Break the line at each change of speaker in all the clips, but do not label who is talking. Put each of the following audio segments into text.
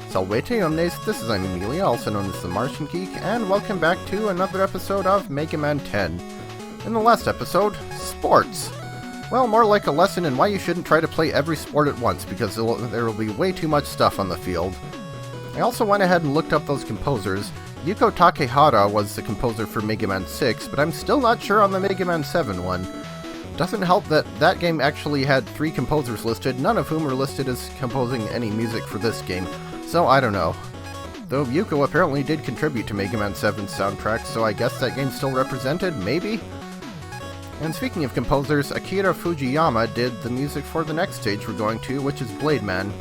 Salvetiones, this is Amelia, also known as TheMartianGeek, and welcome back to another episode of Mega Man 10. In the last episode, sports. Well, more like a lesson in why you shouldn't try to play every sport at once, because there will be way too much stuff on the field. I also went ahead and looked up those composers. Yuko Takehara was the composer for Mega Man 6, but I'm still not sure on the Mega Man 7 one. Doesn't help that that game actually had 3 composers listed, none of whom were listed as composing any music for this game, so I don't know. Though Yuko apparently did contribute to Mega Man 7's soundtrack, so I guess that game's still represented, maybe? And speaking of composers, Akira Fujiyama did the music for the next stage we're going to, which is Blademan.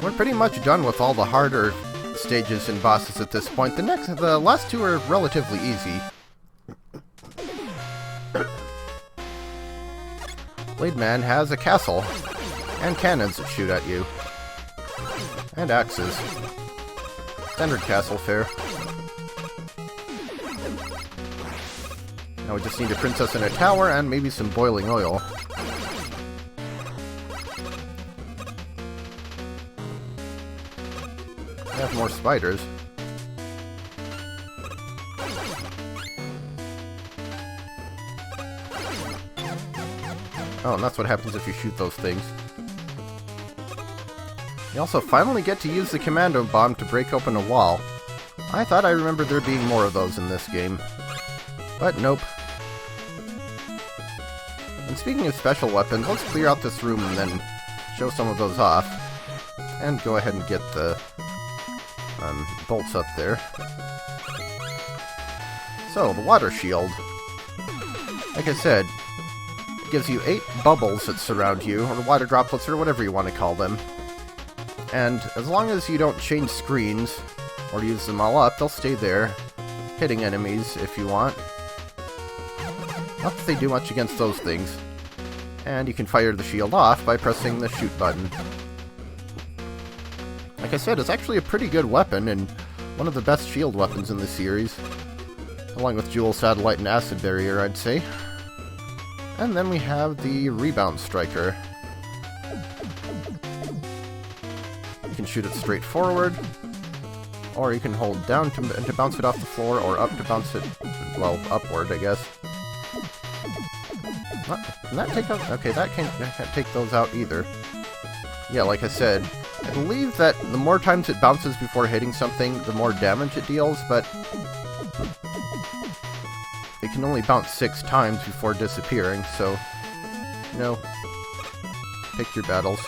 We're pretty much done with all the harder stages and bosses at this point. The last 2 are relatively easy. Blademan has a castle, and cannons that shoot at you, and axes. Standard castle fare. Now we just need a princess in a tower, and maybe some boiling oil. I have more spiders. Oh, and that's what happens if you shoot those things. You also finally get to use the commando bomb to break open a wall. I thought I remembered there being more of those in this game. But nope. And speaking of special weapons, let's clear out this room and then show some of those off. And go ahead and get the bolts up there. So, the water shield. Like I said, gives you 8 bubbles that surround you, or water droplets, or whatever you want to call them. And as long as you don't change screens, or use them all up, they'll stay there, hitting enemies if you want. Not that they do much against those things. And you can fire the shield off by pressing the shoot button. Like I said, it's actually a pretty good weapon, and one of the best shield weapons in the series. Along with Jewel Satellite and Acid Barrier, I'd say. And then we have the Rebound Striker. You can shoot it straight forward, or you can hold down to bounce it off the floor, or up to bounce it, well, upward, I guess. Can that take out? Okay, that can't take those out either. Yeah, like I said, I believe that the more times it bounces before hitting something, the more damage it deals, but it can only bounce 6 times before disappearing, so, you know, pick your battles.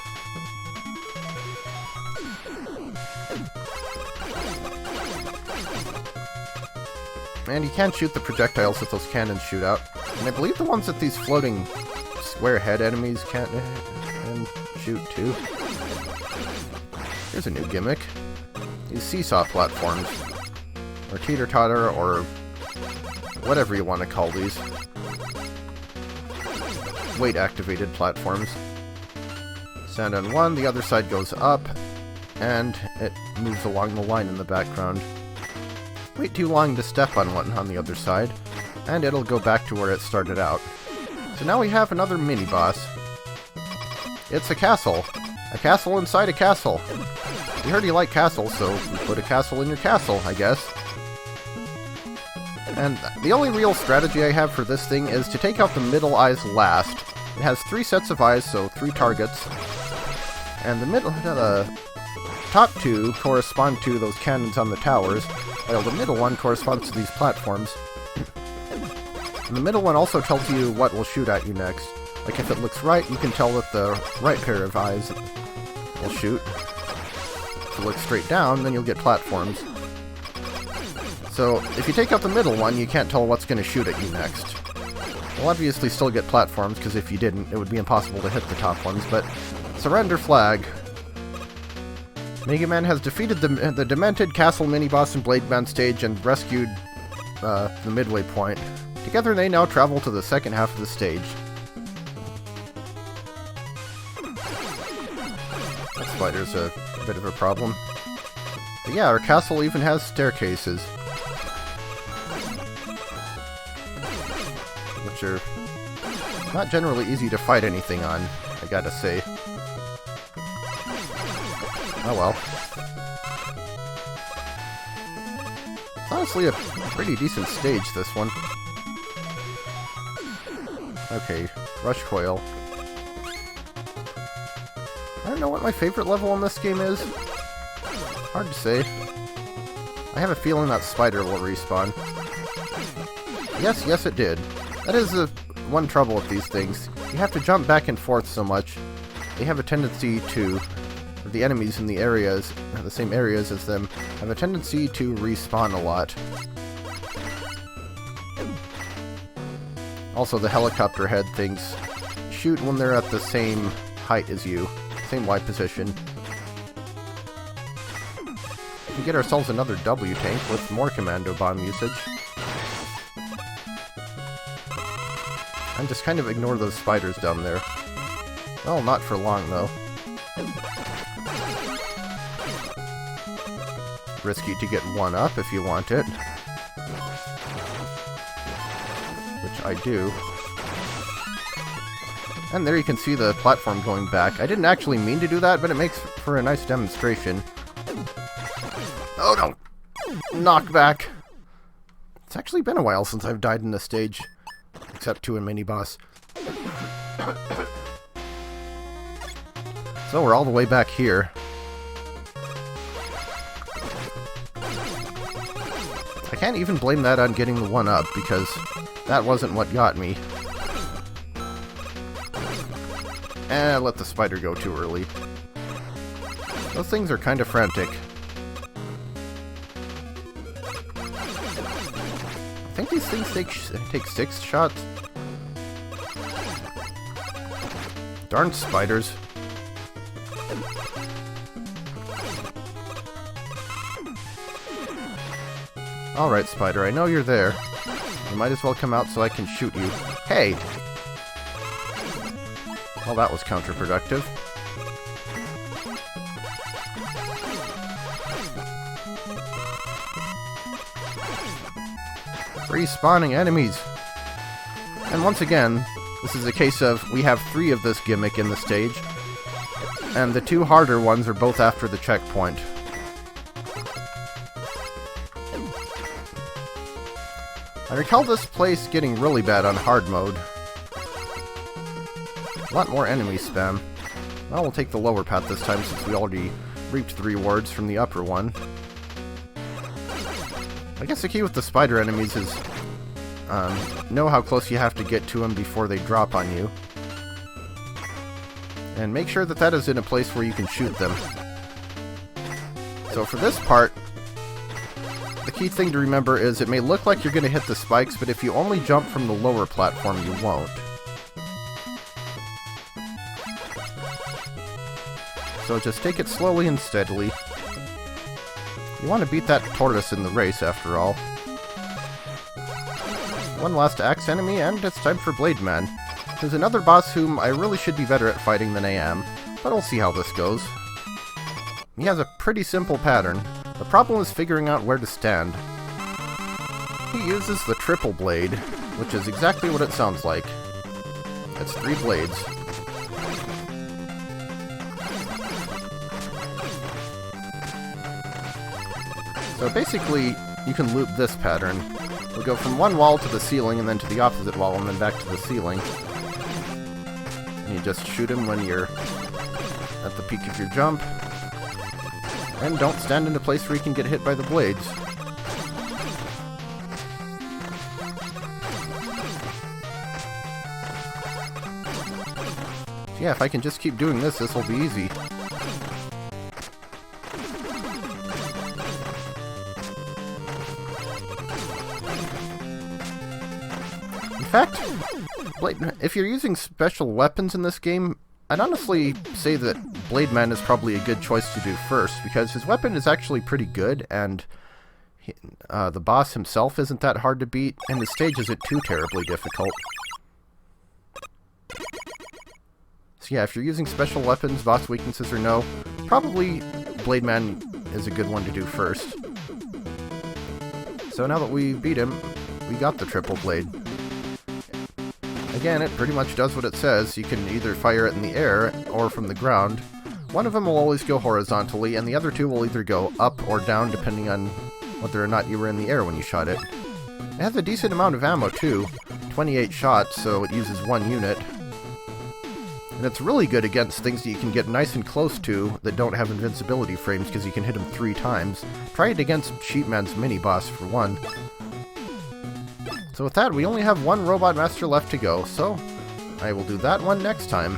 And you can shoot the projectiles that those cannons shoot out. And I believe the ones that these floating square head enemies can shoot too. Here's a new gimmick. These seesaw platforms. Or teeter-totter, or whatever you want to call these. Weight-activated platforms. Stand on one, the other side goes up, and it moves along the line in the background. Wait too long to step on one on the other side, and it'll go back to where it started out. So now we have another mini-boss. It's a castle. A castle inside a castle. We heard you like castles, so we put a castle in your castle, I guess. And the only real strategy I have for this thing is to take out the middle eyes last. It has 3 sets of eyes, so 3 targets. And the top 2 correspond to those cannons on the towers, while the middle one corresponds to these platforms. And the middle one also tells you what will shoot at you next. Like if it looks right, you can tell that the right pair of eyes will shoot. If it looks straight down, then you'll get platforms. So, if you take out the middle one, you can't tell what's going to shoot at you next. You'll obviously still get platforms, because if you didn't, it would be impossible to hit the top ones, but surrender flag. Mega Man has defeated the demented castle mini-boss in Blademan stage and rescued the midway point. Together they now travel to the second half of the stage. That spider's a bit of a problem. But yeah, our castle even has staircases. Which are not generally easy to fight anything on, I gotta say. Oh well. It's honestly a pretty decent stage, this one. Okay, Rush Coil. I don't know what my favorite level in this game is. Hard to say. I have a feeling that spider will respawn. Yes, it did. That is the one trouble with these things. You have to jump back and forth so much. They have a tendency to... the enemies in the areas, the same areas as them, have a tendency to respawn a lot. Also, the helicopter head things shoot when they're at the same height as you. Same Y position. We can get ourselves another W tank with more commando bomb usage. And just kind of ignore those spiders down there. Well, not for long, though. Risky to get one up if you want it. Which I do. And there you can see the platform going back. I didn't actually mean to do that, but it makes for a nice demonstration. Oh no! Knockback! It's actually been a while since I've died in this stage. Except to a mini-boss. So we're all the way back here. I can't even blame that on getting the 1-up, because that wasn't what got me. I let the spider go too early. Those things are kind of frantic. I think these things take 6 shots. Darn spiders. Alright, spider, I know you're there. You might as well come out so I can shoot you. Hey! Well, that was counterproductive. Respawning enemies! And once again, this is a case of we have 3 of this gimmick in the stage, and the 2 harder ones are both after the checkpoint. I recall this place getting really bad on hard mode. A lot more enemy spam. Well, we'll take the lower path this time since we already reaped the rewards from the upper one. I guess the key with the spider enemies is know how close you have to get to them before they drop on you. And make sure that that is in a place where you can shoot them. So for this part, the key thing to remember is it may look like you're going to hit the spikes, but if you only jump from the lower platform, you won't. So just take it slowly and steadily. You want to beat that tortoise in the race, after all. One last axe enemy, and it's time for Blademan. There's another boss whom I really should be better at fighting than I am, but we'll see how this goes. He has a pretty simple pattern. The problem is figuring out where to stand. He uses the triple blade, which is exactly what it sounds like. It's 3 blades. So basically, you can loop this pattern. We'll go from one wall to the ceiling, and then to the opposite wall, and then back to the ceiling. And you just shoot him when you're at the peak of your jump. And don't stand in a place where you can get hit by the blades. So yeah, if I can just keep doing this, this will be easy. In fact, if you're using special weapons in this game, I'd honestly say that Blademan is probably a good choice to do first, because his weapon is actually pretty good, and the boss himself isn't that hard to beat, and the stage isn't too terribly difficult. So yeah, if you're using special weapons, boss weaknesses or no, probably Blademan is a good one to do first. So now that we beat him, we got the triple blade. Again, it pretty much does what it says. You can either fire it in the air, or from the ground, One of them will always go horizontally, and the other two will either go up or down depending on whether or not you were in the air when you shot it. It has a decent amount of ammo too, 28 shots, so it uses 1 unit. And it's really good against things that you can get nice and close to that don't have invincibility frames because you can hit them 3 times. Try it against Sheepman's mini-boss for one. So with that, we only have one Robot Master left to go, so I will do that one next time.